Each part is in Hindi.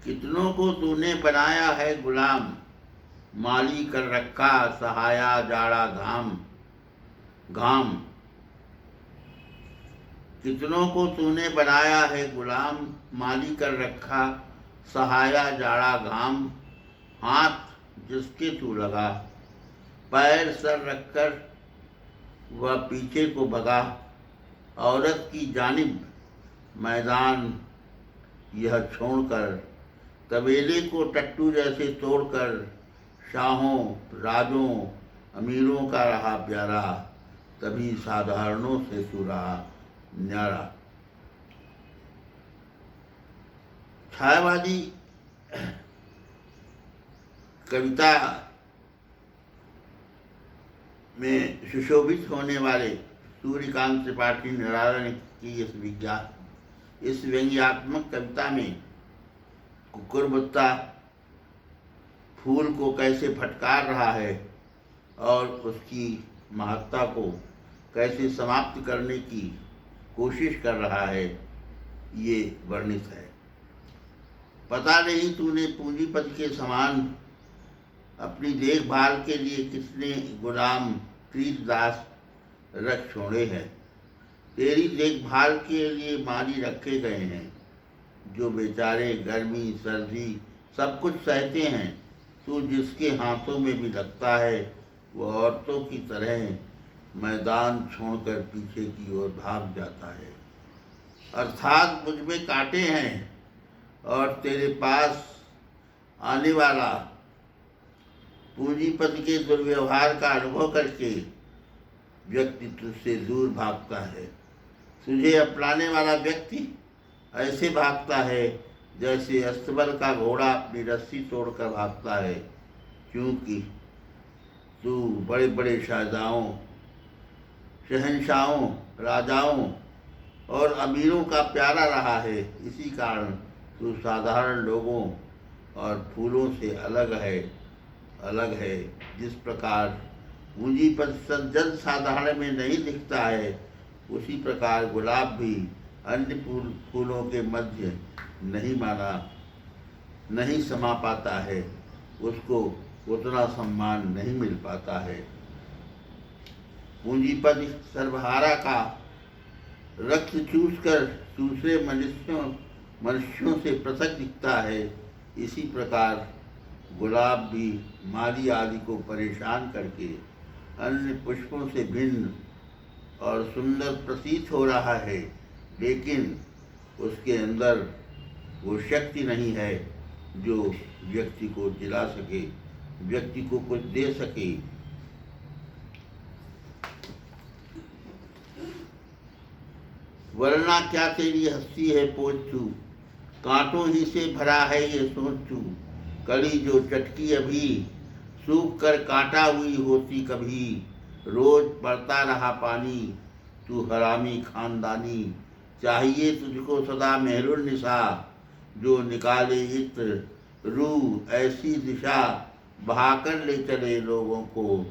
कितनों को तूने बनाया है गुलाम, माली कर रखा सहाया जाड़ा घाम घाम। कितनों को तूने बनाया है गुलाम, माली कर रखा सहाया जाड़ा घाम। हाथ जिसके तू लगा, पैर सर रखकर वह पीछे को भगा। औरत की जानिब मैदान यह छोड़कर, तबेले को टट्टू जैसे तोड़कर। शाहों राजों अमीरों का रहा प्यारा, तभी साधारणों से तू रहा न्यारा। छायावादी कविता में सुशोभित होने वाले सूर्यकांत त्रिपाठी नारायण की इस व्यंग्यात्मक कविता में कुकुरमुत्ता फूल को कैसे फटकार रहा है और उसकी महत्ता को कैसे समाप्त करने की कोशिश कर रहा है, ये वर्णित है। पता नहीं तूने पूंजीपति के समान अपनी देखभाल के लिए कितने गुलाम तीरदास रख छोड़े हैं। तेरी देखभाल के लिए माली रखे गए हैं, जो बेचारे गर्मी सर्दी सब कुछ सहते हैं। तू जिसके हाथों में भी लगता है, वो औरतों की तरह मैदान छोड़कर पीछे की ओर भाग जाता है। अर्थात मुझ में कांटे हैं और तेरे पास आने वाला पूंजीपति के दुर्व्यवहार का अनुभव करके व्यक्ति तुझसे दूर भागता है। तुझे अपनाने वाला व्यक्ति ऐसे भागता है जैसे अस्तबल का घोड़ा अपनी रस्सी तोड़कर भागता है, क्योंकि तू बड़े बड़े शाहजहाओं शहंशाहों राजाओं और अमीरों का प्यारा रहा है। इसी कारण तू साधारण लोगों और फूलों से अलग है। जिस प्रकार पूंजीपति सज्जन साधारण में नहीं दिखता है, उसी प्रकार गुलाब भी अन्य फूलों के मध्य नहीं समा पाता है। उसको उतना सम्मान नहीं मिल पाता है। पूंजीपति सर्वहारा का रक्त चूसकर दूसरे मनुष्यों से पृथक दिखता है। इसी प्रकार गुलाब भी माली आदि को परेशान करके अन्य पुष्पों से भिन्न और सुंदर प्रतीत हो रहा है, लेकिन उसके अंदर वो शक्ति नहीं है जो व्यक्ति को जिला सके, व्यक्ति को कुछ दे सके। वरना क्या तेरी हस्ती है पोछ तू, कांटों ही से भरा है ये सोच तू। कली जो चटकी अभी, सूख कर कांटा हुई होती कभी। रोज पड़ता रहा पानी, तू हरामी खानदानी। चाहिए तुझको सदा मेहरुन्निसा, जो निकाले इत्र रूह ऐसी दिशा। बहाकर ले चले लोगों को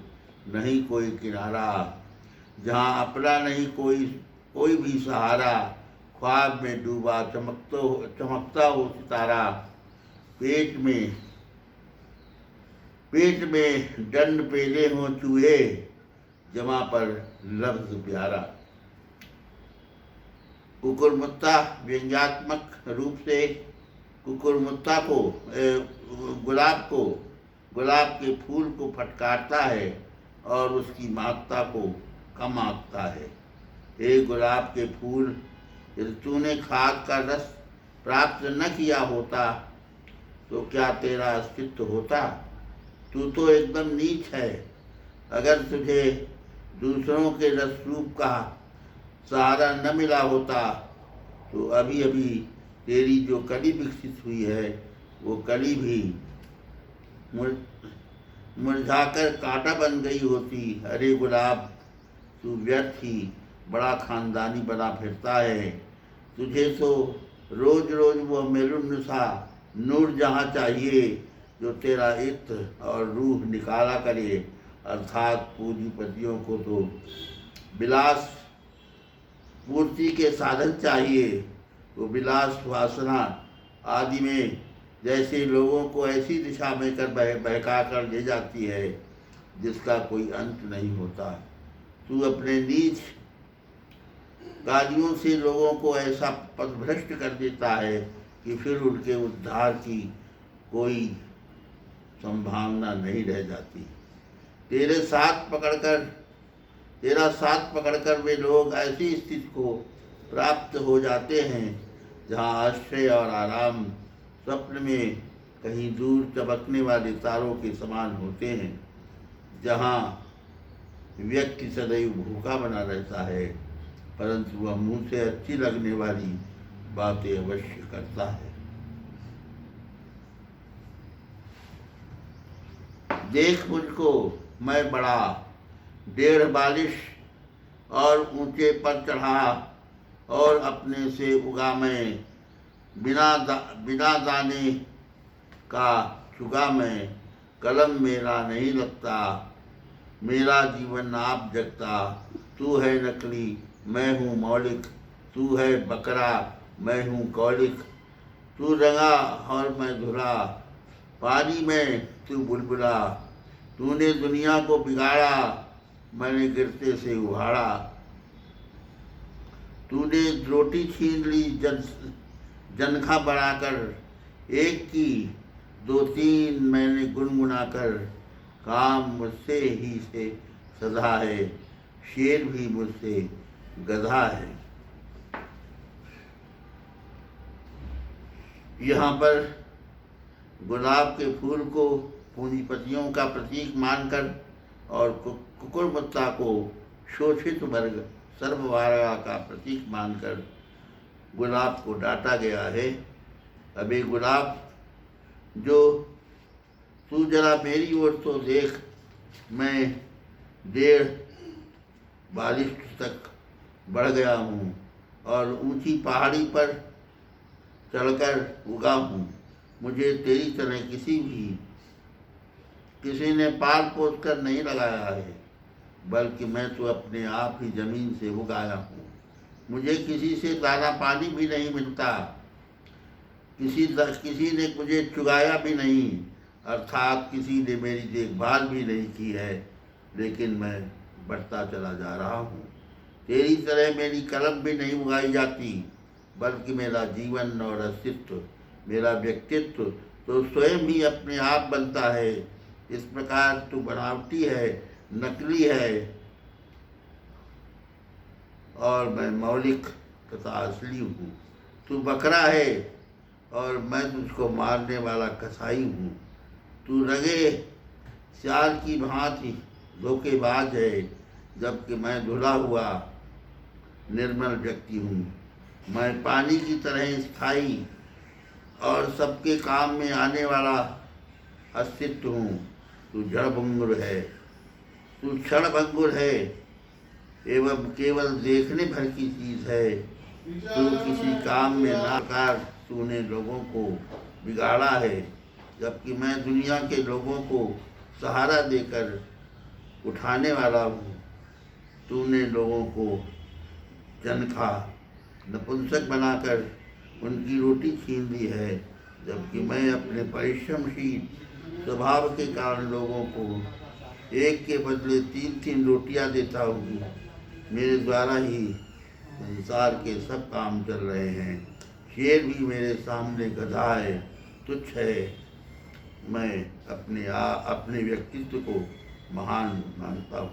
नहीं कोई किनारा, जहाँ अपना नहीं कोई भी सहारा। ख्वाब में डूबा चमकता हो सितारा। पेट में दंड पेले हों चूहे, जमा पर लफ्ज प्यारा। कुकुरमुत्ता व्यंग्यात्मक रूप से कुकुरमुत्ता को गुलाब के फूल को फटकारता है और उसकी महत्ता को कम आंकता है। हे गुलाब के फूल, यदि तूने खाद का रस प्राप्त न किया होता तो क्या तेरा अस्तित्व होता? तू तो एकदम नीच है। अगर तुझे दूसरों के रस रूप का सहारा न मिला होता तो अभी अभी तेरी जो कली विकसित हुई है, वो कली भी मुरझाकर कांटा बन गई होती। अरे गुलाब, तू व्यर्थ ही बड़ा खानदानी बना फिरता है। तुझे तो रोज रोज वो मेरुन्नसा नूर जहाँ चाहिए, जो तेरा इत्र और रूह निकाला करे। अर्थात पूंजीपतियों को तो विलास पूर्ति के साधन चाहिए। वो विलास वासना आदि में जैसे लोगों को ऐसी दिशा में कर बहका कर ले जाती है जिसका कोई अंत नहीं होता। तू अपने नीच कार्यों से लोगों को ऐसा पथभ्रष्ट कर देता है कि फिर उनके उद्धार की कोई संभावना नहीं रह जाती। तेरा साथ पकड़कर वे लोग ऐसी स्थिति को प्राप्त हो जाते हैं जहाँ आश्रय और आराम स्वप्न में कहीं दूर चमकने वाले तारों के समान होते हैं, जहाँ व्यक्ति सदैव भूखा बना रहता है परंतु वह मुंह से अच्छी लगने वाली बातें अवश्य करता है। देख मुझको, मैं बड़ा 1.5 बालिश और ऊंचे पर चढ़ा और अपने से उगा मैं, बिना दाने का चुगा मैं, कलम मेरा नहीं लगता, मेरा जीवन आप जगता। तू है नकली, मैं हूँ मौलिक, तू है बकरा, मैं हूँ कौलिक। तू रंगा और मैं धुला, पानी में तू बुलबुला। तूने दुनिया को बिगाड़ा, मैंने गिरते से उहाड़ा। तूने रोटी छीन ली जनखा बढ़ाकर, एक की 2-3 मैंने गुनगुनाकर। काम मुझसे ही से सधा है, शेर भी मुझसे गधा है। यहाँ पर गुलाब के फूल को पूंजीपतियों का प्रतीक मानकर और कुकुरमुत्ता को शोषित वर्ग सर्ववारा का प्रतीक मानकर गुलाब को डांटा गया है। अबे गुलाब, जो तू जरा मेरी ओर तो देख, मैं 1.5 बालिश तक बढ़ गया हूँ और ऊंची पहाड़ी पर चढ़कर उगा हूँ। मुझे तेरी तरह किसी ने पाल पोस कर नहीं लगाया है, बल्कि मैं तो अपने आप ही जमीन से उगाया हूँ। मुझे किसी से दाना पानी भी नहीं मिलता, किसी ने मुझे चुगाया भी नहीं, अर्थात किसी ने मेरी देखभाल भी नहीं की है, लेकिन मैं बढ़ता चला जा रहा हूँ। तेरी तरह मेरी कलम भी नहीं उगाई जाती, बल्कि मेरा जीवन और अस्तित्व, मेरा व्यक्तित्व तो स्वयं ही अपने आप बनता है। इस प्रकार तू बनावटी है, नकली है और मैं मौलिक तथा असली हूँ। तू बकरा है और मैं तुझको मारने वाला कसाई हूँ। तू रगे सियाल की भांति धोखेबाज है, जबकि मैं धुला हुआ निर्मल व्यक्ति हूँ। मैं पानी की तरह स्थायी और सबके काम में आने वाला अस्तित्व हूँ। तू जड़भंगुर है, तू क्षणभंगुर है एवं केवल देखने भर की चीज़ है। तू किसी काम में नाकार, तूने लोगों को बिगाड़ा है, जबकि मैं दुनिया के लोगों को सहारा देकर उठाने वाला हूँ। तूने लोगों को जनखा नपुंसक बनाकर उनकी रोटी छीन ली है, जबकि मैं अपने परिश्रमशील स्वभाव के कारण लोगों को एक के बदले 3-3 रोटियां देता हूँ। मेरे द्वारा ही संसार के सब काम चल रहे हैं। शेर भी मेरे सामने गधा है, तुच्छ है। मैं अपने व्यक्तित्व को महान मानता हूँ।